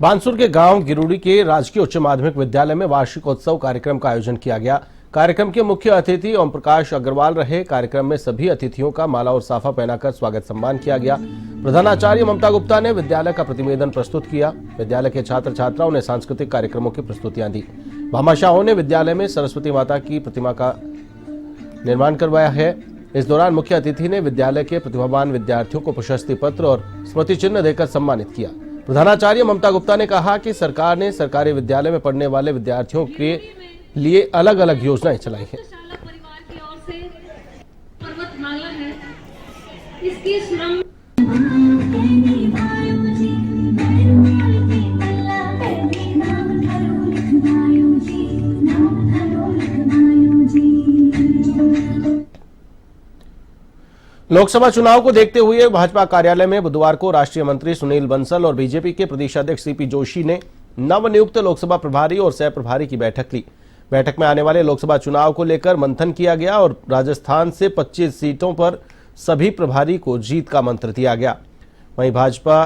बानसूर के गांव गिरुड़ी के राजकीय उच्च माध्यमिक विद्यालय में वार्षिकोत्सव कार्यक्रम का आयोजन किया गया। कार्यक्रम के मुख्य अतिथि ओम प्रकाश अग्रवाल रहे। कार्यक्रम में सभी अतिथियों का माला और साफा पहनाकर स्वागत सम्मान किया गया। प्रधानाचार्य ममता गुप्ता ने विद्यालय का प्रतिवेदन प्रस्तुत किया। विद्यालय के छात्र छात्राओं ने सांस्कृतिक कार्यक्रमों की प्रस्तुतियां दी। भामाशाहों ने विद्यालय में सरस्वती माता की प्रतिमा का निर्माण करवाया है। इस दौरान मुख्य अतिथि ने विद्यालय के प्रतिभावान विद्यार्थियों को प्रशस्ति पत्र और स्मृति चिन्ह देकर सम्मानित किया। प्रधानाचार्य ममता गुप्ता ने कहा कि सरकार ने सरकारी विद्यालय में पढ़ने वाले विद्यार्थियों के लिए अलग अलग योजनाएं चलाई हैं। लोकसभा चुनाव को देखते हुए भाजपा कार्यालय में बुधवार को राष्ट्रीय मंत्री सुनील बंसल और बीजेपी के प्रदेश अध्यक्ष सीपी जोशी ने नवनियुक्त लोकसभा प्रभारी और सह प्रभारी की बैठक ली। बैठक में आने वाले लोकसभा चुनाव को लेकर मंथन किया गया और राजस्थान से 25 सीटों पर सभी प्रभारी को जीत का मंत्र दिया गया। वहीं भाजपा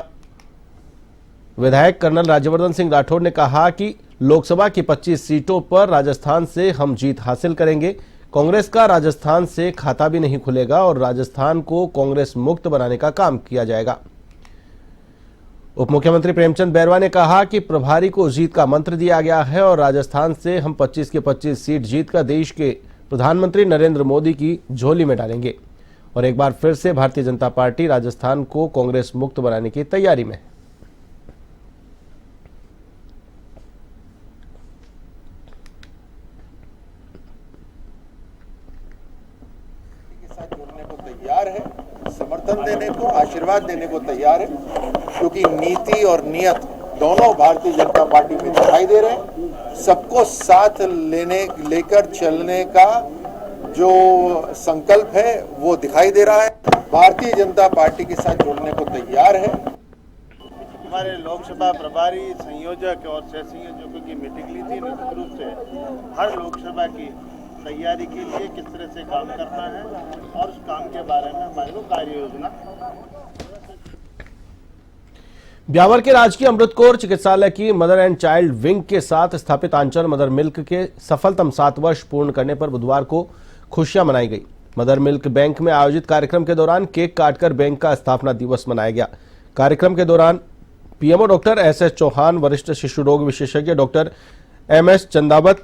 विधायक कर्नल राज्यवर्धन सिंह राठौड़ ने कहा कि लोकसभा की 25 सीटों पर राजस्थान से हम जीत हासिल करेंगे। कांग्रेस का राजस्थान से खाता भी नहीं खुलेगा और राजस्थान को कांग्रेस मुक्त बनाने का काम किया जाएगा। उप मुख्यमंत्री प्रेमचंद बैरवा ने कहा कि प्रभारी को जीत का मंत्र दिया गया है और राजस्थान से हम 25 के 25 सीट जीतकर देश के प्रधानमंत्री नरेंद्र मोदी की झोली में डालेंगे। और एक बार फिर से भारतीय जनता पार्टी राजस्थान को कांग्रेस मुक्त बनाने की तैयारी में है। जुड़ने को तैयार है, समर्थन देने को, आशीर्वाद देने को तैयार है, क्योंकि नीति और नियत दोनों भारतीय जनता पार्टी में दिखाई दे रहे हैं। सबको साथ लेकर चलने का जो संकल्प है वो दिखाई दे रहा है। भारतीय जनता पार्टी के साथ जुड़ने को तैयार है। हमारे लोकसभा प्रभारी, संयोजक और सह संयोजकों की मीटिंग ली थी। निश्चित रूप से हर लोकसभा की तैयारी के लिए किस तरह से काम करना है और उस काम के बारे में हमारे को कार्य योजना। ब्यावर के राजकीय अमृत कौर चिकित्सालय की मदर एंड चाइल्ड विंग के साथ स्थापित आंचल मदर मिल्क के सफलतम 7 वर्ष पूर्ण करने पर बुधवार को खुशियां मनाई गई। मदर मिल्क बैंक में आयोजित कार्यक्रम के दौरान केक काटकर बैंक का स्थापना दिवस मनाया गया। कार्यक्रम के दौरान पीएमओ डॉक्टर एसएस चौहान, वरिष्ठ शिशु रोग विशेषज्ञ डॉक्टर एमएस चंदावत,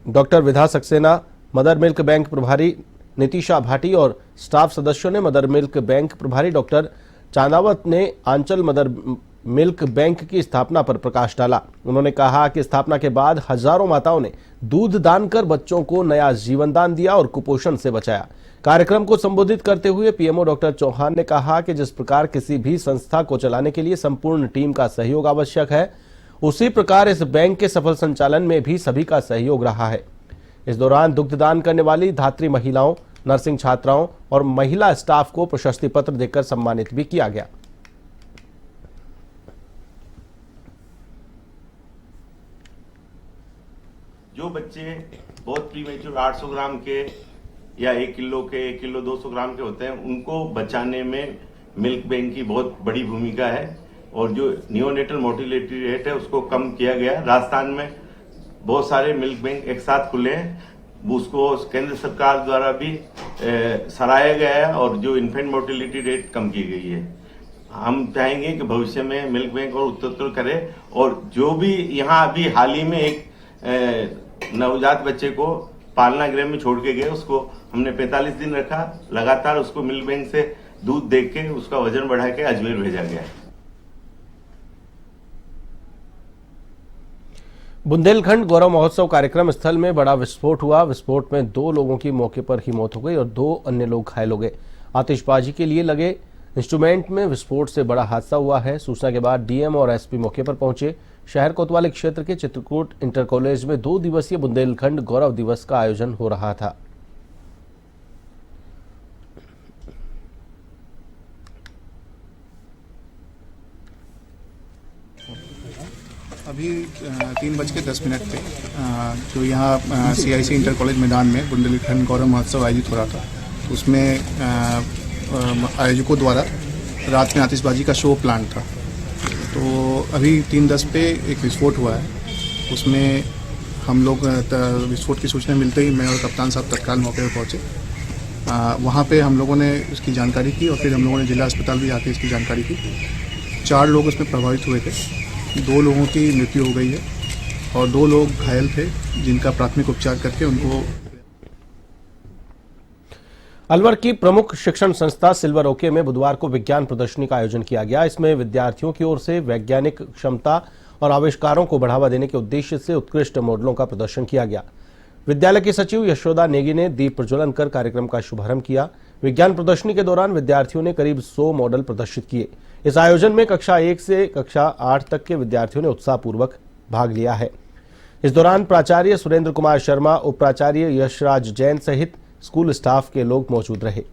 डॉक्टर विधा सक्सेना, मदर मिल्क बैंक प्रभारी नितिशा भाटी और स्टाफ सदस्यों ने मदर मिल्क बैंक प्रभारी डॉक्टर चांदावत ने आंचल मदर मिल्क बैंक की स्थापना पर प्रकाश डाला। उन्होंने कहा कि स्थापना के बाद हजारों माताओं ने दूध दान कर बच्चों को नया जीवन दान दिया और कुपोषण से बचाया। कार्यक्रम को संबोधित करते हुए पीएमओ डॉक्टर चौहान ने कहा कि जिस प्रकार किसी भी संस्था को चलाने के लिए संपूर्ण टीम का सहयोग आवश्यक है, उसी प्रकार इस बैंक के सफल संचालन में भी सभी का सहयोग रहा है। इस दौरान दुग्धदान करने वाली धात्री महिलाओं, नर्सिंग छात्राओं और महिला स्टाफ को प्रशस्ति पत्र देकर सम्मानित भी किया गया। जो बच्चे बहुत प्रीमेच्योर 800 ग्राम के या 1 किलो के, 1 किलो 200 ग्राम के होते हैं, उनको बचाने में मिल्क बैंक की बहुत बड़ी भूमिका है। और जो नियोनेटल मोर्टेलिटी रेट है उसको कम किया गया। राजस्थान में बहुत सारे मिल्क बैंक एक साथ खुले हैं, उसको केंद्र सरकार द्वारा भी सराहा गया है और जो इन्फेंट मोर्टेलिटी रेट कम की गई है। हम चाहेंगे कि भविष्य में मिल्क बैंक और उत्तर करे। और जो भी यहाँ अभी हाल ही में एक नवजात बच्चे को पालना गृह में छोड़ के गए, उसको हमने 45 दिन रखा, लगातार उसको मिल्क बैंक से दूध दे के उसका वजन बढ़ा के अजमेर भेजा गया है। बुंदेलखंड गौरव महोत्सव कार्यक्रम स्थल में बड़ा विस्फोट हुआ। विस्फोट में 2 लोगों की मौके पर ही मौत हो गई और 2 अन्य लोग घायल हो गए। आतिशबाजी के लिए लगे इंस्ट्रूमेंट में विस्फोट से बड़ा हादसा हुआ है। सूचना के बाद डीएम और एसपी मौके पर पहुंचे। शहर कोतवाली क्षेत्र के चित्रकूट इंटर कॉलेज में 2 दिवसीय बुंदेलखंड गौरव दिवस का आयोजन हो रहा था। अभी 3:10 पे जो यहाँ CIC इंटर कॉलेज मैदान में बुंदेलखंड गौरव महोत्सव आयोजित हो रहा था, उसमें आयोजकों द्वारा रात में आतिशबाजी का शो प्लान था। तो अभी 3:10 पे एक विस्फोट हुआ है। उसमें हम लोग विस्फोट की सूचना मिलते ही मैं और कप्तान साहब तत्काल मौके पर पहुँचे। वहाँ पे हम लोगों ने इसकी जानकारी की और फिर हम लोगों ने जिला अस्पताल भी आके इसकी जानकारी की। 4 लोग इसमें प्रभावित हुए थे, 2 लोगों की मृत्यु हो गई है और 2 लोग घायल थे जिनका प्राथमिक उपचार करके उनको। अलवर की प्रमुख शिक्षण संस्था सिल्वर ओके में बुधवार को विज्ञान प्रदर्शनी का आयोजन किया गया। इसमें विद्यार्थियों की ओर से वैज्ञानिक क्षमता और आविष्कारों को बढ़ावा देने के उद्देश्य से उत्कृष्ट मॉडलों का प्रदर्शन किया गया। विद्यालय की सचिव यशोदा नेगी ने दीप प्रज्वलन कर कार्यक्रम का शुभारंभ किया। विज्ञान प्रदर्शनी के दौरान विद्यार्थियों ने करीब 100 मॉडल प्रदर्शित किए। इस आयोजन में कक्षा 1 से कक्षा 8 तक के विद्यार्थियों ने उत्साहपूर्वक भाग लिया है। इस दौरान प्राचार्य सुरेंद्र कुमार शर्मा, उप प्राचार्य यशराज जैन सहित स्कूल स्टाफ के लोग मौजूद रहे।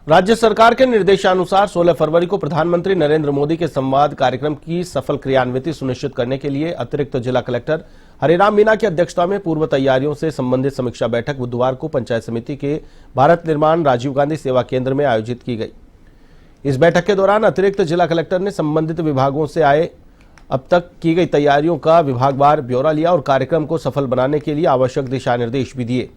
राज्य सरकार के निर्देशानुसार 16 फरवरी को प्रधानमंत्री नरेंद्र मोदी के संवाद कार्यक्रम की सफल क्रियान्विति सुनिश्चित करने के लिए अतिरिक्त जिला कलेक्टर हरिराम मीणा की अध्यक्षता में पूर्व तैयारियों से संबंधित समीक्षा बैठक बुधवार को पंचायत समिति के भारत निर्माण राजीव गांधी सेवा केंद्र में आयोजित की गई। इस बैठक के दौरान अतिरिक्त जिला कलेक्टर ने संबंधित विभागों से आए अब तक की गई तैयारियों का विभागवार ब्यौरा लिया और कार्यक्रम को सफल बनाने के लिए आवश्यक दिशा निर्देश भी दिए।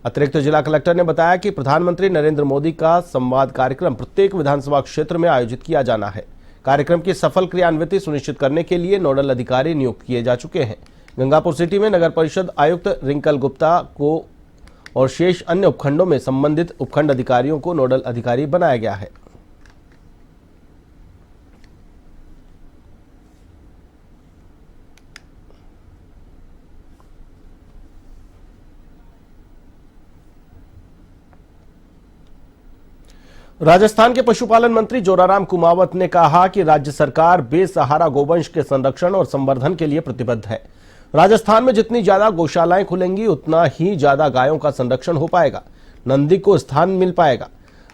अतिरिक्त जिला कलेक्टर ने बताया कि प्रधानमंत्री नरेंद्र मोदी का संवाद कार्यक्रम प्रत्येक विधानसभा क्षेत्र में आयोजित किया जाना है। कार्यक्रम की सफल क्रियान्विति सुनिश्चित करने के लिए नोडल अधिकारी नियुक्त किए जा चुके हैं। गंगापुर सिटी में नगर परिषद आयुक्त रिंकल गुप्ता को और शेष अन्य उपखंडों में संबंधित उपखंड अधिकारियों को नोडल अधिकारी बनाया गया है। राजस्थान के पशुपालन मंत्री जोराराम कुमावत ने कहा कि राज्य सरकार बेसहारा गोवंश के संरक्षण और संवर्धन के लिए प्रतिबद्ध है। राजस्थान में जितनी ज्यादा गौशालाएं खुलेंगी उतना ही ज्यादा गायों का संरक्षण हो पाएगा, नंदी को स्थान मिल पाएगा।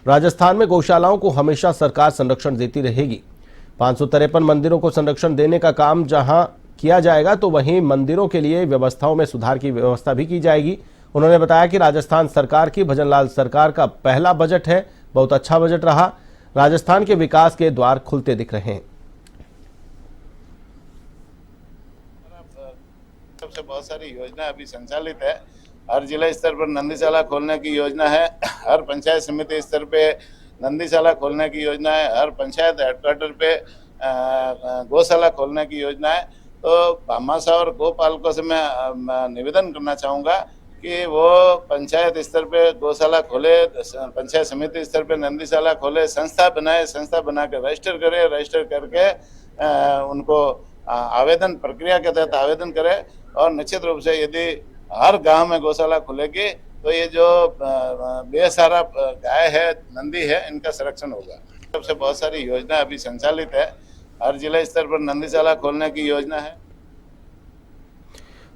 राजस्थान में गौशालाओं को हमेशा सरकार संरक्षण देती रहेगी। 553 मंदिरों को संरक्षण देने का काम जहां किया जाएगा तो वहीं मंदिरों के लिए व्यवस्थाओं में सुधार की व्यवस्था भी की जाएगी। उन्होंने बताया कि राजस्थान सरकार की भजनलाल सरकार का पहला बजट है, बहुत अच्छा बजट रहा। राजस्थान के विकास के द्वार खुलते दिख रहे हैं। सबसे बहुत सारी योजना अभी संचालित है। हर जिला स्तर पर नंदीशाला खोलने की योजना है, हर पंचायत समिति स्तर पे नंदीशाला खोलने की योजना है, हर पंचायत हेडक्वार्टर पे गौशाला खोलने की योजना है। तो भामाशाह और गोपालकों से मैं निवेदन करना चाहूँगा कि वो पंचायत स्तर पे गौशाला खोले, पंचायत समिति स्तर पे नंदीशाला खोले, संस्था बनाए, संस्था बना के रजिस्टर करे, रजिस्टर करके उनको आवेदन प्रक्रिया के तहत आवेदन करे और निश्चित रूप से यदि हर गांव में गौशाला खुलेगी तो ये जो बेसहारा गाय है, नंदी है, इनका संरक्षण होगा। सबसे बहुत सारी योजना अभी संचालित है। हर जिला स्तर पर नंदीशाला खोलने की योजना है।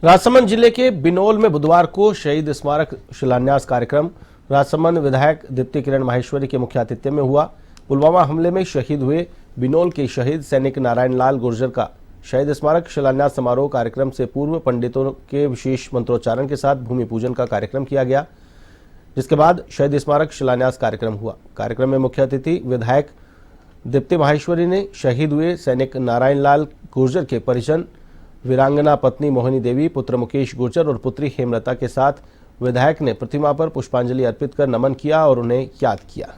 राजसमंद जिले के बिनोल में बुधवार को शहीद स्मारक शिलान्यास कार्यक्रम राजसमंद विधायक दीप्ति किरण माहेश्वरी के मुख्य आतिथ्य में हुआ। पुलवामा हमले में शहीद हुए बिनोल के शहीद सैनिक नारायण लाल गुर्जर का शहीद स्मारक शिलान्यास समारोह कार्यक्रम से पूर्व पंडितों के विशेष मंत्रोच्चारण के साथ भूमि पूजन का कार्यक्रम किया गया, जिसके बाद शहीद स्मारक शिलान्यास कार्यक्रम हुआ। कार्यक्रम में मुख्य अतिथि विधायक दीप्ति माहेश्वरी ने शहीद हुए सैनिक नारायण लाल गुर्जर के परिजन वीरांगना पत्नी मोहिनी देवी, पुत्र मुकेश गुर्जर और पुत्री हेमलता के साथ विधायक ने प्रतिमा पर पुष्पांजलि अर्पित कर नमन किया और उन्हें याद किया।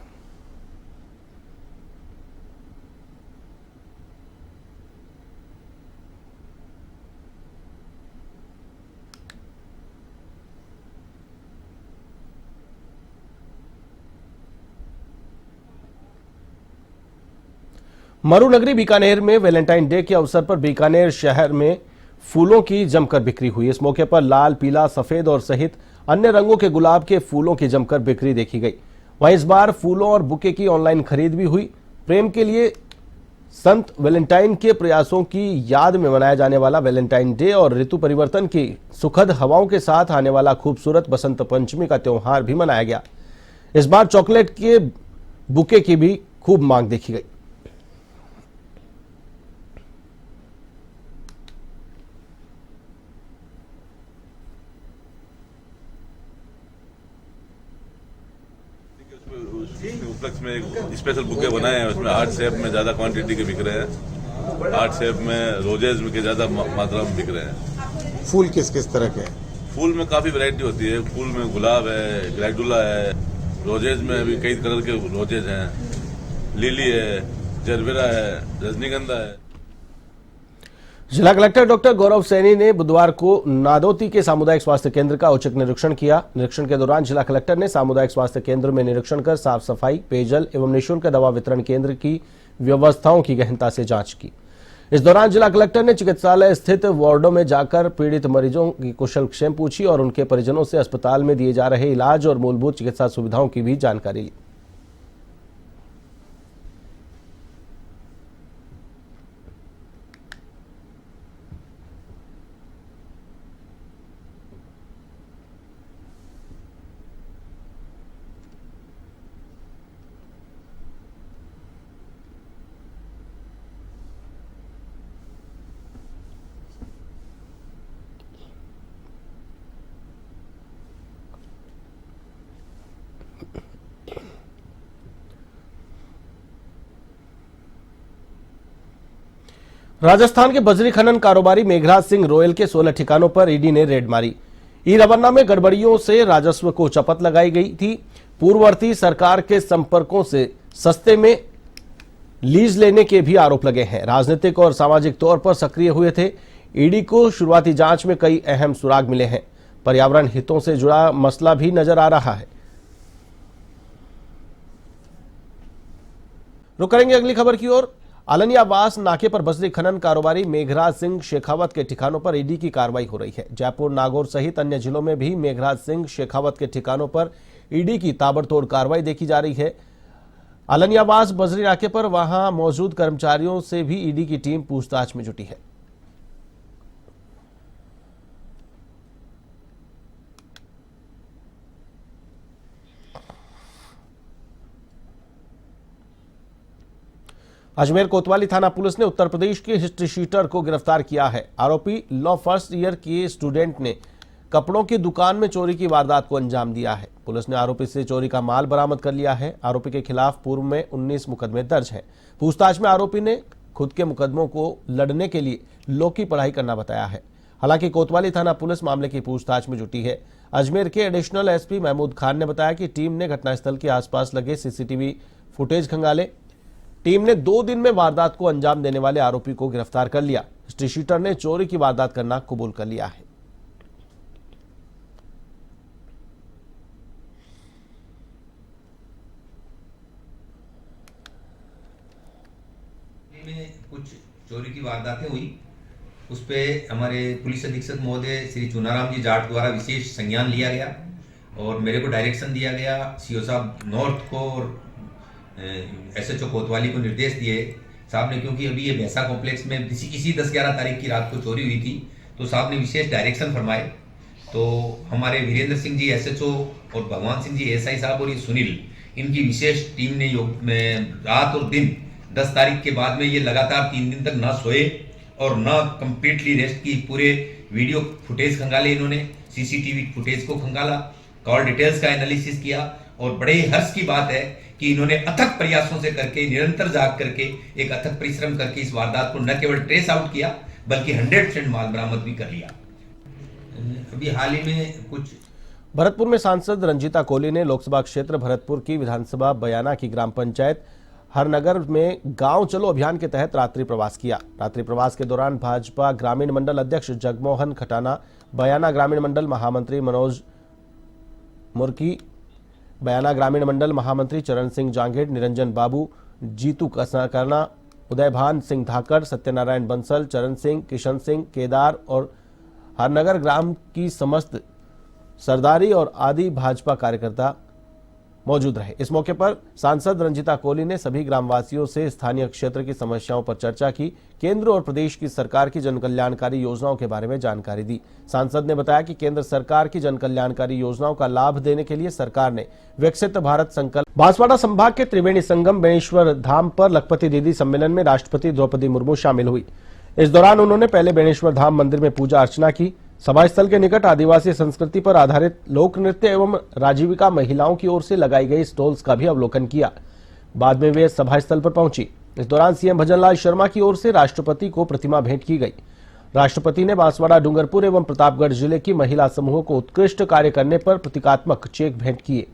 मरुनगरी बीकानेर में वैलेंटाइन डे के अवसर पर बीकानेर शहर में फूलों की जमकर बिक्री हुई। इस मौके पर लाल, पीला, सफेद और सहित अन्य रंगों के गुलाब के फूलों की जमकर बिक्री देखी गई। वहीं इस बार फूलों और बुके की ऑनलाइन खरीद भी हुई। प्रेम के लिए संत वैलेंटाइन के प्रयासों की याद में मनाया जाने वाला वैलेंटाइन डे और ऋतु परिवर्तन की सुखद हवाओं के साथ आने वाला खूबसूरत बसंत पंचमी का त्योहार भी मनाया गया। इस बार चॉकलेट के बुके की भी खूब मांग देखी गई। उपलक्ष्य में एक स्पेशल बुके बनाए हैं, उसमें हार्ट शेप में ज्यादा क्वांटिटी के बिक रहे हैं, हार्ट शेप में रोजेज के ज्यादा मात्रा में बिक रहे हैं। फूल किस किस तरह के हैं? फूल में काफी वैरायटी होती है, फूल में गुलाब है, ग्लैडुला है, रोजेज में भी कई कलर के रोजेज हैं, लिली है, जरबेरा है, रजनीगंधा है। जिला कलेक्टर डॉक्टर गौरव सैनी ने बुधवार को नादौती के सामुदायिक स्वास्थ्य केंद्र का औचक निरीक्षण किया। निरीक्षण के दौरान जिला कलेक्टर ने सामुदायिक स्वास्थ्य केंद्र में निरीक्षण कर साफ सफाई, पेयजल एवं निःशुल्क दवा वितरण केंद्र की व्यवस्थाओं की गहनता से जांच की। इस दौरान जिला कलेक्टर ने चिकित्सालय स्थित वार्डों में जाकर पीड़ित मरीजों की कुशलक्षेम पूछी और उनके परिजनों से अस्पताल में दिए जा रहे इलाज और मूलभूत चिकित्सा सुविधाओं की भी जानकारी ली। राजस्थान के बजरी खनन कारोबारी मेघराज सिंह रोयल के 16 ठिकानों पर ईडी ने रेड मारी। ई रवन्ना में गड़बड़ियों से राजस्व को चपत लगाई गई थी। पूर्ववर्ती सरकार के संपर्कों से सस्ते में लीज लेने के भी आरोप लगे हैं। राजनीतिक और सामाजिक तौर पर सक्रिय हुए थे। ईडी को शुरुआती जांच में कई अहम सुराग मिले हैं। पर्यावरण हितों से जुड़ा मसला भी नजर आ रहा है। रुक करेंगे अगली खबर की ओर। आलनियावास नाके पर बजरी खनन कारोबारी मेघराज सिंह शेखावत के ठिकानों पर ईडी की कार्रवाई हो रही है। जयपुर, नागौर सहित अन्य जिलों में भी मेघराज सिंह शेखावत के ठिकानों पर ईडी की ताबड़तोड़ कार्रवाई देखी जा रही है। आलनियावास बजरी नाके पर वहां मौजूद कर्मचारियों से भी ईडी की टीम पूछताछ में जुटी है। अजमेर कोतवाली थाना पुलिस ने उत्तर प्रदेश के हिस्ट्री शीटर को गिरफ्तार किया है। आरोपी लॉ फर्स्ट ईयर के स्टूडेंट ने कपड़ों की दुकान में चोरी की वारदात को अंजाम दिया है। पुलिस ने आरोपी से चोरी का माल बरामद कर लिया है। आरोपी के खिलाफ पूर्व में 19 मुकदमे दर्ज हैं। पूछताछ में आरोपी ने खुद के मुकदमों को लड़ने के लिए लॉ की पढ़ाई करना बताया है। हालांकि कोतवाली थाना पुलिस मामले की पूछताछ में जुटी है। अजमेर के एडिशनल एसपी महमूद खान ने बताया कि टीम ने घटनास्थल के आसपास लगे सीसीटीवी फुटेज खंगाले। टीम ने 2 दिन में वारदात को अंजाम देने वाले आरोपी को गिरफ्तार कर लिया। हिस्ट्री शीटर ने चोरी की वारदात करना कबूल कर लिया है। में कुछ चोरी की वारदातें हुई, उस पे हमारे पुलिस अधीक्षक महोदय श्री चुनाराम जी जाट द्वारा विशेष संज्ञान लिया गया और मेरे को डायरेक्शन दिया गया। सीओ साहब नॉर्थ को और एसएचओ कोतवाली को निर्देश दिए साहब ने, क्योंकि अभी ये भैंसा कॉम्प्लेक्स में किसी 10-11 तारीख की रात को चोरी हुई थी, तो साहब ने विशेष डायरेक्शन फरमाए। तो हमारे वीरेंद्र सिंह जी एसएचओ और भगवान सिंह जी एसआई साहब और ये सुनील, इनकी विशेष टीम ने रात और दिन 10 तारीख के बाद में ये लगातार 3 दिन तक ना सोए और ना कंप्लीटली रेस्ट की। पूरे वीडियो फुटेज खंगाले इन्होंने, सीसीटीवी फुटेज को खंगाला, कॉल डिटेल्स का एनालिसिस किया और बड़े हर्ष की बात है कि इन्होंने अथक प्रयासों से करके, निरंतर जाग करके, एक अथक परिश्रम करके इस वारदात को न केवल ट्रेस आउट किया बल्कि 100% माल बरामद भी कर लिया। अभी हाल ही में कुछ भरतपुर में सांसद रंजीता कोहली ने लोकसभा क्षेत्र भरतपुर की विधानसभा बयाना की ग्राम पंचायत हरनगर में गांव चलो अभियान के तहत रात्रि प्रवास किया। रात्रि प्रवास के दौरान भाजपा ग्रामीण मंडल अध्यक्ष जगमोहन खटाना, बयाना ग्रामीण मंडल महामंत्री मनोज मुर्की, बयाना ग्रामीण मंडल महामंत्री चरण सिंह जांगेड़, निरंजन बाबू, जीतू करना, उदयभान सिंह धाकड़, सत्यनारायण बंसल, चरण सिंह, किशन सिंह, केदार और हरनगर ग्राम की समस्त सरदारी और आदि भाजपा कार्यकर्ता मौजूद रहे। इस मौके पर सांसद रंजिता कोहली ने सभी ग्रामवासियों से स्थानीय क्षेत्र की समस्याओं पर चर्चा की, केंद्र और प्रदेश की सरकार की जनकल्याणकारी योजनाओं के बारे में जानकारी दी। सांसद ने बताया कि केंद्र सरकार की जनकल्याणकारी योजनाओं का लाभ देने के लिए सरकार ने विकसित भारत संकल्प। बांसवाड़ा संभाग के त्रिवेणी संगम बेणेश्वर धाम पर लखपति दीदी सम्मेलन में राष्ट्रपति द्रौपदी मुर्मू शामिल हुई। इस दौरान उन्होंने पहले बेणेश्वर धाम मंदिर में पूजा अर्चना की। सभा स्थल के निकट आदिवासी संस्कृति पर आधारित लोक नृत्य एवं राजीविका महिलाओं की ओर से लगाई गई स्टॉल्स का भी अवलोकन किया। बाद में वे सभा स्थल पर पहुंची। इस दौरान सीएम भजनलाल शर्मा की ओर से राष्ट्रपति को प्रतिमा भेंट की गई। राष्ट्रपति ने बांसवाड़ा, डूंगरपुर एवं प्रतापगढ़ जिले की महिला समूहों को उत्कृष्ट कार्य करने पर प्रतीकात्मक चेक भेंट किए।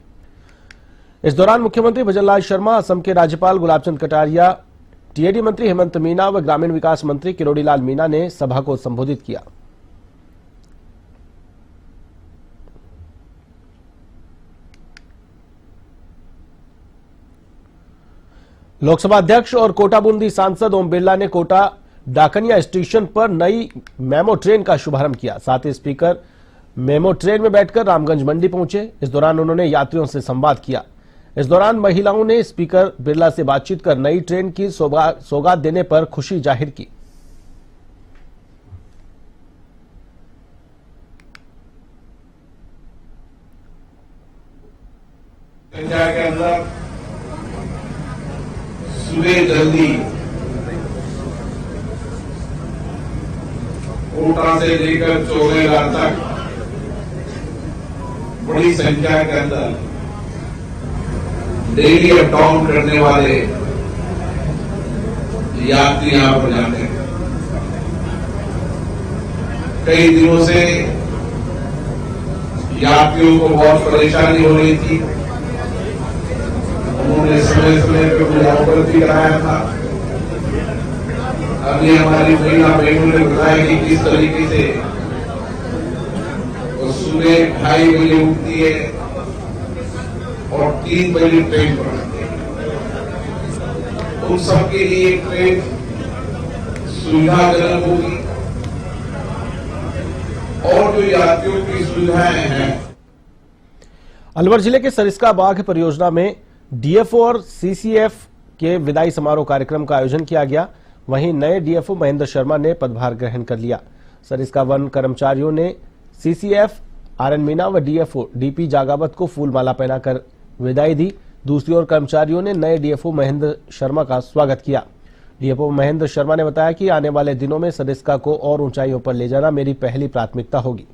इस दौरान मुख्यमंत्री भजनलाल शर्मा, असम के राज्यपाल गुलाबचंद कटारिया, टीएडी मंत्री हेमंत मीना व ग्रामीण विकास मंत्री किरोड़ीलाल मीना ने सभा को संबोधित किया। लोकसभा अध्यक्ष और कोटा बूंदी सांसद ओम बिरला ने कोटा डाकनिया स्टेशन पर नई मेमो ट्रेन का शुभारंभ किया। साथ ही स्पीकर मेमो ट्रेन में बैठकर रामगंज मंडी पहुंचे। इस दौरान उन्होंने यात्रियों से संवाद किया। इस दौरान महिलाओं ने स्पीकर बिरला से बातचीत कर नई ट्रेन की सौगात देने पर खुशी जाहिर की। के अंदर सुबह जल्दी कोटा से लेकर चौरेला तक बड़ी संख्या के अंदर डेली अप डाउन करने वाले यात्री यहां पर जाते हैं। कई दिनों से यात्रियों को बहुत परेशानी हो रही थी। उन्होंने समय समय पर मुझे अवगत भी कराया था। अभी हमारी महिला बहनों ने बताया कि किस तरीके से वो सुबह 2:30 बजे उठती है और 3 बजे ट्रेन पकड़ती है। उन सबके लिए ट्रेन सुविधाजनक होगी और जो यात्रियों की सुविधाएं हैं। अलवर जिले के सरिस्का बाघ परियोजना में डीएफओ और सीसीएफ के विदाई समारोह कार्यक्रम का आयोजन किया गया। वहीं नए डीएफओ महेंद्र शर्मा ने पदभार ग्रहण कर लिया। सरिस्का वन कर्मचारियों ने सीसीएफ आरएन मीना व डीएफओ डीपी जागावत को फूलमाला पहनाकर विदाई दी। दूसरी ओर कर्मचारियों ने नए डीएफओ महेंद्र शर्मा का स्वागत किया। डीएफओ महेंद्र शर्मा ने बताया कि आने वाले दिनों में सरिस्का को और ऊंचाइयों पर ले जाना मेरी पहली प्राथमिकता होगी।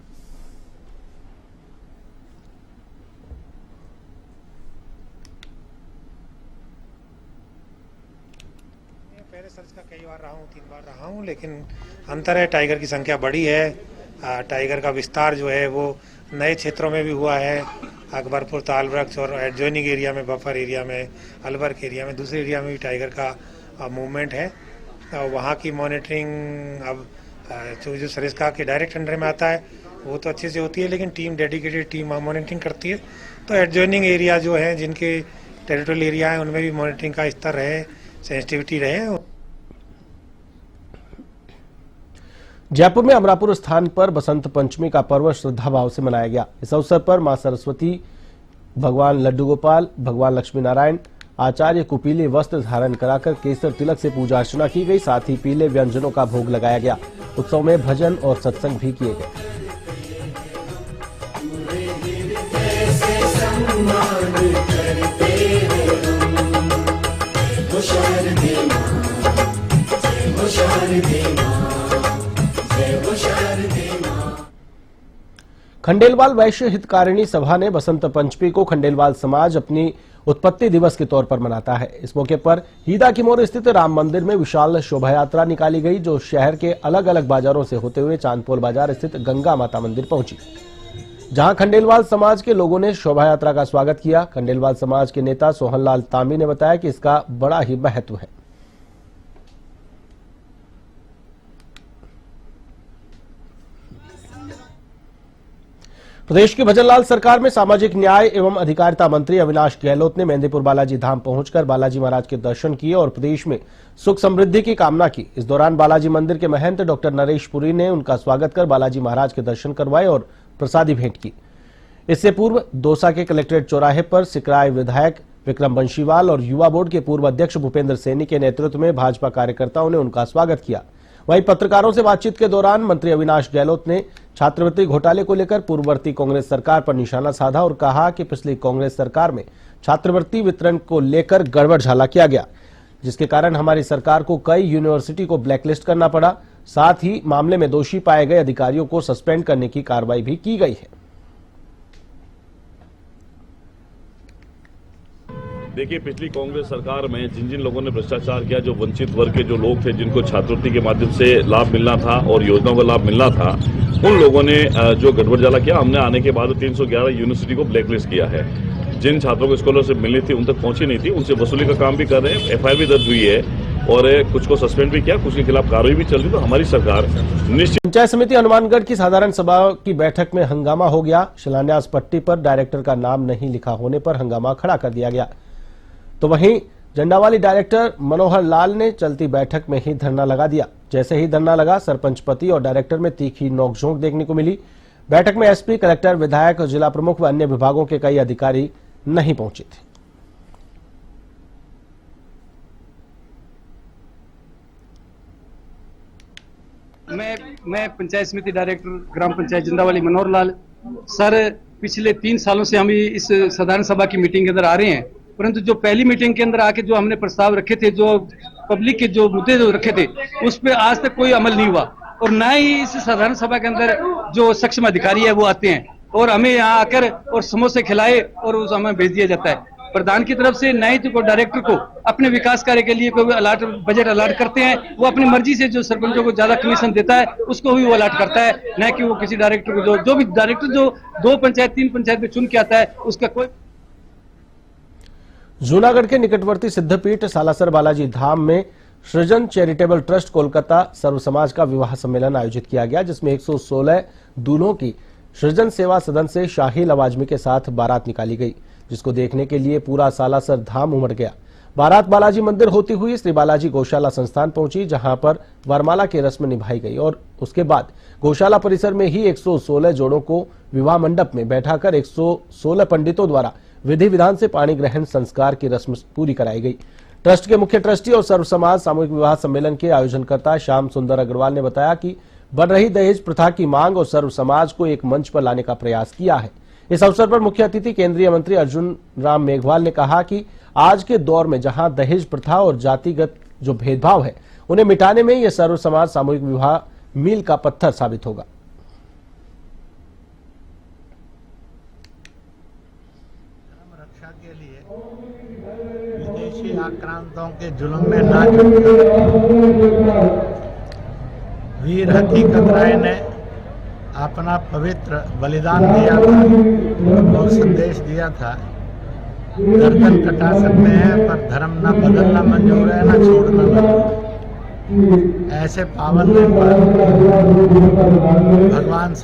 पहले सरिस्का कई बार रहा हूँ, 3 बार रहा हूँ, लेकिन अंतर है, टाइगर की संख्या बढ़ी है। टाइगर का विस्तार जो है वो नए क्षेत्रों में भी हुआ है। अकबरपुर, तालवृक्ष और एडजॉइनिंग एरिया में, बफर एरिया में, अलवर के एरिया में, दूसरे एरिया में भी टाइगर का मूवमेंट है। वहाँ की मॉनिटरिंग अब जो सरिस्का के डायरेक्ट अंडर में आता है वो तो अच्छे से होती है, लेकिन टीम, डेडिकेटेड टीम मॉनिटरिंग करती है। तो एडजॉइनिंग एरिया जो है, जिनके टेरिटोरियल एरिया है, उनमें भी मॉनिटरिंग का स्तर रहे, सेंसिटिविटी रहे। जयपुर में अमरापुर स्थान पर बसंत पंचमी का पर्व श्रद्धा भाव से मनाया गया। इस अवसर पर मां सरस्वती, भगवान लड्डू गोपाल, भगवान लक्ष्मी नारायण आचार्य को पीले वस्त्र धारण कराकर केसर तिलक से पूजा अर्चना की गई। साथ ही पीले व्यंजनों का भोग लगाया गया। उत्सव में भजन और सत्संग भी किए गए। खंडेलवाल वैश्य हितकारिणी सभा ने बसंत पंचमी को खंडेलवाल समाज अपनी उत्पत्ति दिवस के तौर पर मनाता है। इस मौके पर हीदा की मोड़ स्थित राम मंदिर में विशाल शोभा यात्रा निकाली गई, जो शहर के अलग अलग बाजारों से होते हुए चांदपोल बाजार स्थित गंगा माता मंदिर पहुंची, जहां खंडेलवाल समाज के लोगों ने शोभा यात्रा का स्वागत किया। खंडेलवाल समाज के नेता सोहनलाल तांबी ने बताया कि इसका बड़ा ही महत्व है। प्रदेश की भजनलाल सरकार में सामाजिक न्याय एवं अधिकारिता मंत्री अविनाश गहलोत ने मेहंदीपुर बालाजी धाम पहुंचकर बालाजी महाराज के दर्शन किए और प्रदेश में सुख समृद्धि की कामना की। इस दौरान बालाजी मंदिर के महंत डॉक्टर नरेश पुरी ने उनका स्वागत कर बालाजी महाराज के दर्शन करवाए और प्रसादी भेंट की। इससे पूर्व दौसा के कलेक्ट्रेट चौराहे पर सिकराय विधायक विक्रम बंशीवाल और युवा बोर्ड के पूर्व अध्यक्ष भूपेंद्र सैनी के नेतृत्व में भाजपा कार्यकर्ताओं ने उनका स्वागत किया। वहीं पत्रकारों से बातचीत के दौरान मंत्री अविनाश गहलोत ने छात्रवृत्ति घोटाले को लेकर पूर्ववर्ती कांग्रेस सरकार पर निशाना साधा और कहा कि पिछली कांग्रेस सरकार में छात्रवृत्ति वितरण को लेकर गड़बड़झाला किया गया, जिसके कारण हमारी सरकार को कई यूनिवर्सिटी को ब्लैकलिस्ट करना पड़ा। साथ ही मामले में दोषी पाए गए अधिकारियों को सस्पेंड करने की कार्रवाई भी की गई है। देखिए, पिछली कांग्रेस सरकार में जिन जिन लोगों ने भ्रष्टाचार किया, जो वंचित वर्ग के जो लोग थे, जिनको छात्रवृत्ति के माध्यम से लाभ मिलना था और योजनाओं का लाभ मिलना था, उन लोगों ने जो गड़बड़झाला किया। हमने आने के बाद 311 यूनिवर्सिटी को ब्लैकलिस्ट किया है। जिन छात्रों को स्कॉलरशिप मिलनी थी उन तक पहुंची नहीं थी, उनसे वसूली का काम भी कर रहे हैं। FIR भी दर्ज हुई है और कुछ को सस्पेंड भी किया, कुछ के खिलाफ कार्रवाई भी चल रही। तो हमारी सरकार निश्चित। पंचायत समिति हनुमानगढ़ की साधारण सभा की बैठक में हंगामा हो गया। शिलान्यास पट्टी पर डायरेक्टर का नाम नहीं लिखा होने पर हंगामा खड़ा कर दिया गया। तो वहीं झंडावाली डायरेक्टर मनोहर लाल ने चलती बैठक में ही धरना लगा दिया। जैसे ही धरना लगा, सरपंच पति और डायरेक्टर में तीखी नोकझोंक देखने को मिली। बैठक में SP, कलेक्टर, विधायक, जिला प्रमुख व अन्य विभागों के कई अधिकारी नहीं पहुंचे थे। मैं पंचायत समिति डायरेक्टर ग्राम पंचायत झंडावाली मनोहर लाल। सर, पिछले 3 सालों से हम इस साधारण सभा की मीटिंग के अंदर आ रहे हैं, परंतु जो पहली मीटिंग के अंदर आके जो हमने प्रस्ताव रखे थे, जो पब्लिक के जो मुद्दे जो रखे थे, उस पे आज तक कोई अमल नहीं हुआ। और ना ही इस साधारण सभा के अंदर जो सक्षम अधिकारी है वो आते हैं और हमें यहाँ आकर और समोसे खिलाए और उस हमें भेज दिया जाता है। प्रधान की तरफ से ना ही तो डायरेक्टर को अपने विकास कार्य के लिए कोई बजट अलाट करते हैं, वो अपनी मर्जी से जो सरपंचों को ज्यादा कमीशन देता है उसको भी वो अलाट करता है, न कि वो किसी डायरेक्टर को जो भी डायरेक्टर जो 2 पंचायत 3 पंचायत में चुन के आता है उसका कोई। जूनागढ़ के निकटवर्ती सिद्धपीठ सालासर बालाजी धाम में सृजन चैरिटेबल ट्रस्ट कोलकाता सर्व समाज का विवाह सम्मेलन आयोजित किया गया, जिसमें 116 दूल्हों की सृजन सेवा सदन से शाही लवाजमी के साथ बारात निकाली गई, जिसको देखने के लिए पूरा सालासर धाम उमड़ गया। बारात बालाजी मंदिर होती हुई श्री बालाजी गौशाला संस्थान पहुंची, जहां पर वरमाला की रस्म निभाई गई और उसके बाद गौशाला परिसर में ही 116 जोड़ों को विवाह मंडप में बैठाकर 116 पंडितों द्वारा विधि विधान से पाणी ग्रहण संस्कार की रस्म पूरी कराई गई। ट्रस्ट के मुख्य ट्रस्टी और सर्व समाज सामूहिक विवाह सम्मेलन के आयोजनकर्ता श्याम सुंदर अग्रवाल ने बताया कि बढ़ रही दहेज प्रथा की मांग और सर्व समाज को एक मंच पर लाने का प्रयास किया है। इस अवसर पर मुख्य अतिथि केंद्रीय मंत्री अर्जुन राम मेघवाल ने कहा कि आज के दौर में जहां दहेज प्रथा और जातिगत जो भेदभाव है उन्हें मिटाने में यह सर्व समाज सामूहिक विवाह मील का पत्थर साबित होगा। रक्षा के लिए विदेशी आक्रांतों के जुल्म में ना वीर हकीकत राय ने अपना पवित्र बलिदान दिया था और संदेश दिया था, गर्दन कटा सकते हैं पर धर्म न बदलना मंजूर है, न छोड़ना मंजूर। ऐसे पावन दिन पर भगवान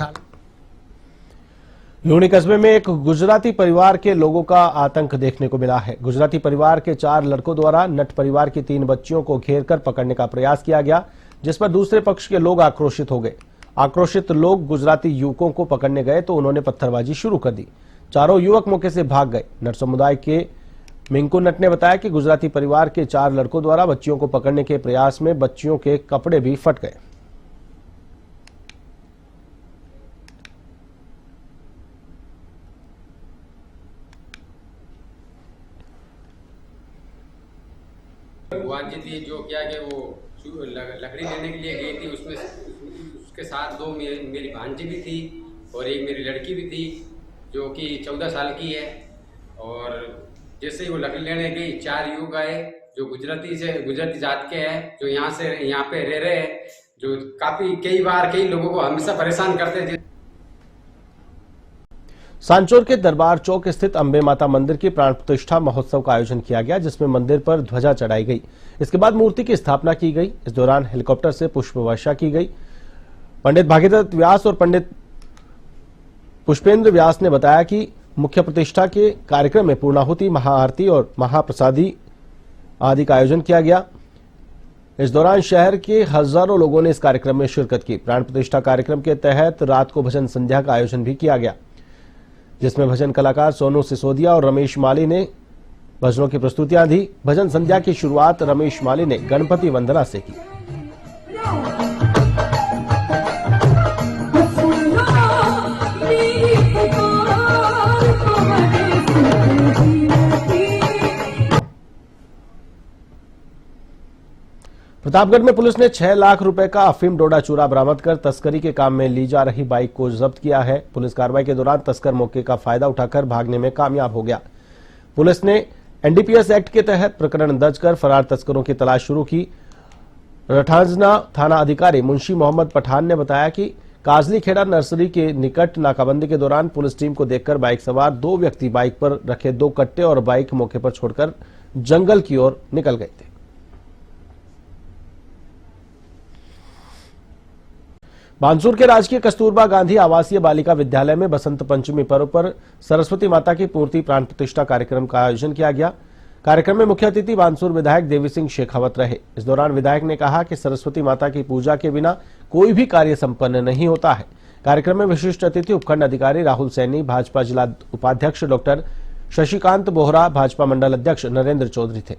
लूणी कस्बे में एक गुजराती परिवार के लोगों का आतंक देखने को मिला है। गुजराती परिवार के 4 लड़कों द्वारा नट परिवार की 3 बच्चियों को घेरकर पकड़ने का प्रयास किया गया, जिस पर दूसरे पक्ष के लोग आक्रोशित हो गए। आक्रोशित लोग गुजराती युवकों को पकड़ने गए तो उन्होंने पत्थरबाजी शुरू कर दी। चारों युवक मौके से भाग गए। नट समुदाय के मिंकू नट ने बताया कि गुजराती परिवार के 4 लड़कों द्वारा बच्चियों को पकड़ने के प्रयास में बच्चियों के कपड़े भी फट गए। भगवान जी थी जो क्या कि वो लकड़ी लेने के लिए गई थी, उसमें उसके साथ 2 मेरी भांजी भी थी और एक मेरी लड़की भी थी जो कि 14 साल की है। और जैसे ही वो लकड़ी लेने गई 4 युवक आए जो गुजराती जात के हैं, जो यहाँ पे रह रहे हैं, जो कई बार कई लोगों को हमेशा परेशान करते थे। सांचौर के दरबार चौक स्थित अंबे माता मंदिर की प्राण प्रतिष्ठा महोत्सव का आयोजन किया गया, जिसमें मंदिर पर ध्वजा चढ़ाई गई। इसके बाद मूर्ति की स्थापना की गई। इस दौरान हेलीकॉप्टर से पुष्प वर्षा की गई। पंडित भागीरथ व्यास और पंडित पुष्पेंद्र व्यास ने बताया कि मुख्य प्रतिष्ठा के कार्यक्रम में पूर्णाहुति, महाआरती और महाप्रसादी आदि का आयोजन किया गया। इस दौरान शहर के हजारों लोगों ने इस कार्यक्रम में शिरकत की। प्राण प्रतिष्ठा कार्यक्रम के तहत रात को भजन संध्या का आयोजन भी किया गया, जिसमें भजन कलाकार सोनू सिसोदिया और रमेश माली ने भजनों की प्रस्तुतियां दी। भजन संध्या की शुरुआत रमेश माली ने गणपति वंदना से की। प्रतापगढ़ में पुलिस ने 6 लाख रुपए का अफीम डोडा चूरा बरामद कर तस्करी के काम में ली जा रही बाइक को जब्त किया है। पुलिस कार्रवाई के दौरान तस्कर मौके का फायदा उठाकर भागने में कामयाब हो गया। पुलिस ने एनडीपीएस एक्ट के तहत प्रकरण दर्ज कर फरार तस्करों की तलाश शुरू की। रठांजना थाना अधिकारी मुंशी मोहम्मद पठान ने बताया कि काजली खेड़ा नर्सरी के निकट नाकाबंदी के दौरान पुलिस टीम को देखकर बाइक सवार 2 व्यक्ति बाइक पर रखे 2 कट्टे और बाइक मौके पर छोड़कर जंगल की ओर निकल गए थे। बानसूर के राजकीय कस्तूरबा गांधी आवासीय बालिका विद्यालय में बसंत पंचमी पर्व पर सरस्वती माता की मूर्ति प्राण प्रतिष्ठा कार्यक्रम का आयोजन किया गया। कार्यक्रम में मुख्य अतिथि बानसूर विधायक देवी सिंह शेखावत रहे। इस दौरान विधायक ने कहा कि सरस्वती माता की पूजा के बिना कोई भी कार्य संपन्न नहीं होता है। कार्यक्रम में विशिष्ट अतिथि उपखंड अधिकारी राहुल सैनी, भाजपा जिला उपाध्यक्ष डॉक्टर शशिकांत बोहरा, भाजपा मंडल अध्यक्ष नरेंद्र चौधरी थे।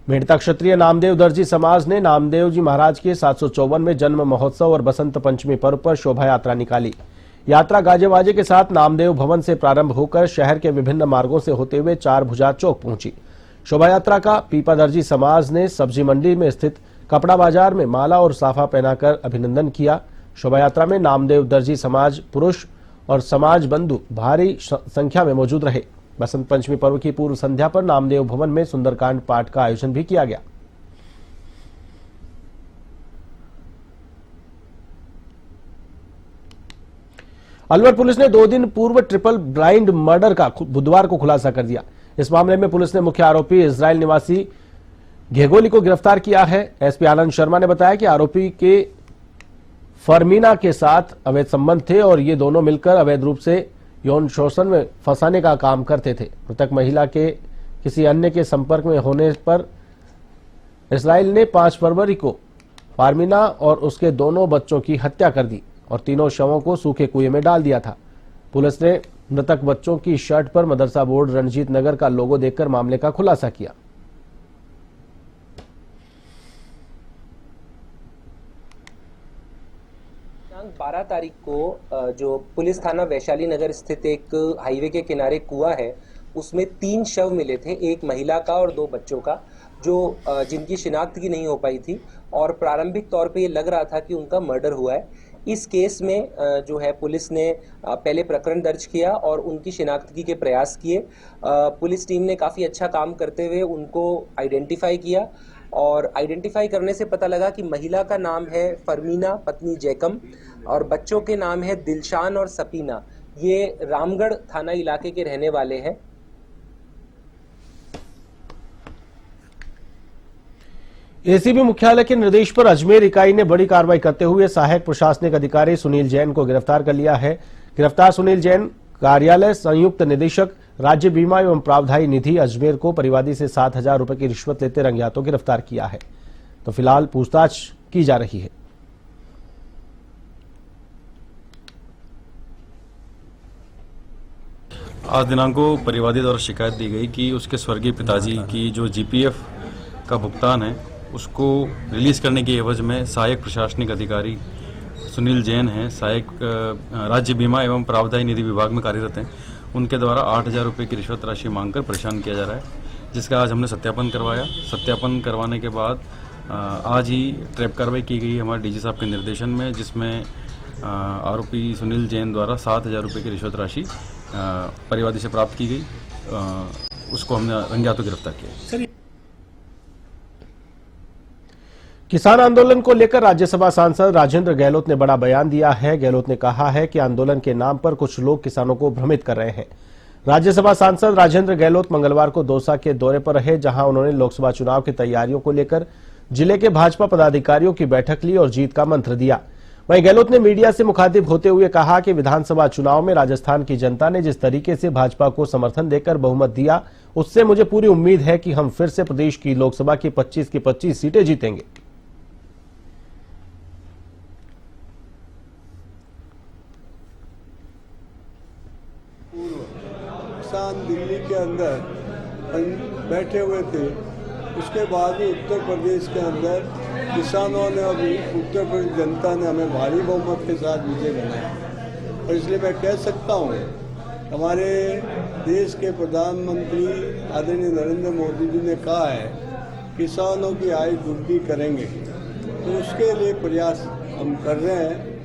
मेड़ता क्षत्रिय नामदेव दर्जी समाज ने नामदेव जी महाराज के 754 में जन्म महोत्सव और बसंत पंचमी पर्व पर शोभा यात्रा निकाली। यात्रा गाजे बाजे के साथ नामदेव भवन से प्रारंभ होकर शहर के विभिन्न मार्गों से होते हुए 4 भुजा चौक पहुंची। शोभा यात्रा का पीपा दर्जी समाज ने सब्जी मंडी में स्थित कपड़ा बाजार में माला और साफा पहनाकर अभिनंदन किया। शोभा यात्रा में नामदेव दर्जी समाज पुरुष और समाज बंधु भारी संख्या में मौजूद रहे। बसंत पंचमी पर्व की पूर्व संध्या पर नामदेव भवन में सुंदरकांड पाठ का आयोजन भी किया गया। अलवर पुलिस ने 2 दिन पूर्व ट्रिपल ब्लाइंड मर्डर का बुधवार को खुलासा कर दिया। इस मामले में पुलिस ने मुख्य आरोपी इजराइल निवासी घेगोली को गिरफ्तार किया है। एसपी आनंद शर्मा ने बताया कि आरोपी के फरमीना के साथ अवैध संबंध थे और ये दोनों मिलकर अवैध रूप से यौन शोषण में फंसाने का काम करते थे। मृतक महिला के किसी अन्य के संपर्क में होने पर इस्राइल ने 5 फरवरी को फार्मिना और उसके दोनों बच्चों की हत्या कर दी और तीनों शवों को सूखे कुएं में डाल दिया था। पुलिस ने मृतक बच्चों की शर्ट पर मदरसा बोर्ड रणजीत नगर का लोगो देखकर मामले का खुलासा किया। दिनांक 12 तारीख को जो पुलिस थाना वैशाली नगर स्थित एक हाईवे के किनारे कुआं है, उसमें 3 शव मिले थे, एक महिला का और 2 बच्चों का, जो जिनकी शिनाख्त की नहीं हो पाई थी और प्रारंभिक तौर पे ये लग रहा था कि उनका मर्डर हुआ है। इस केस में जो है पुलिस ने पहले प्रकरण दर्ज किया और उनकी शिनाख्तगी के प्रयास किए। पुलिस टीम ने काफ़ी अच्छा काम करते हुए उनको आइडेंटिफाई किया और आइडेंटिफाई करने से पता लगा कि महिला का नाम है फरमीना पत्नी जैकम और बच्चों के नाम है दिलशान और सपीना। ये रामगढ़ थाना इलाके के रहने वाले हैं। एसीबी मुख्यालय के निर्देश पर अजमेर इकाई ने बड़ी कार्रवाई करते हुए सहायक प्रशासनिक अधिकारी सुनील जैन को गिरफ्तार कर लिया है। गिरफ्तार सुनील जैन कार्यालय संयुक्त निदेशक राज्य बीमा एवं प्रावधायी निधि अजमेर को परिवादी से 7,000 रुपए की रिश्वत लेते रंगे हाथों गिरफ्तार किया है। तो फिलहाल पूछताछ की जा रही है। आज दिनांक को परिवादी द्वारा शिकायत दी गई कि उसके स्वर्गीय पिताजी की जो जीपीएफ का भुगतान है उसको रिलीज करने की एवज में सहायक प्रशासनिक अधिकारी सुनील जैन हैं, सहायक राज्य बीमा एवं प्रावधायी निधि विभाग में कार्यरत हैं, उनके द्वारा 8,000 रुपये की रिश्वत राशि मांगकर परेशान किया जा रहा है, जिसका आज हमने सत्यापन करवाया। सत्यापन करवाने के बाद आज ही ट्रैप कार्रवाई की गई हमारे डीजी साहब के निर्देशन में, जिसमें आरोपी सुनील जैन द्वारा 7,000 रुपये की रिश्वत राशि परिवादी से प्राप्त की गई। उसको हमने रंगे हाथों गिरफ्तार किया। किसान आंदोलन को लेकर राज्यसभा सांसद राजेंद्र गहलोत ने बड़ा बयान दिया है। गहलोत ने कहा है कि आंदोलन के नाम पर कुछ लोग किसानों को भ्रमित कर रहे हैं। राज्यसभा सांसद राजेंद्र गहलोत मंगलवार को दौसा के दौरे पर रहे, जहां उन्होंने लोकसभा चुनाव की तैयारियों को लेकर जिले के भाजपा पदाधिकारियों की बैठक ली और जीत का मंत्र दिया। वहीं गहलोत ने मीडिया से मुखातिब होते हुए कहा कि विधानसभा चुनाव में राजस्थान की जनता ने जिस तरीके से भाजपा को समर्थन देकर बहुमत दिया, उससे मुझे पूरी उम्मीद है कि हम फिर से प्रदेश की लोकसभा की 25 की 25 सीटें जीतेंगे। किसान दिल्ली के अंदर बैठे हुए थे, उसके बाद भी उत्तर प्रदेश के अंदर किसानों ने और उत्तर प्रदेश जनता ने हमें भारी बहुमत के साथ विजय बनाया। और इसलिए मैं कह सकता हूँ हमारे देश के प्रधानमंत्री आदरणीय नरेंद्र मोदी जी ने कहा है किसानों की आय दोगुनी करेंगे, तो उसके लिए प्रयास हम कर रहे हैं।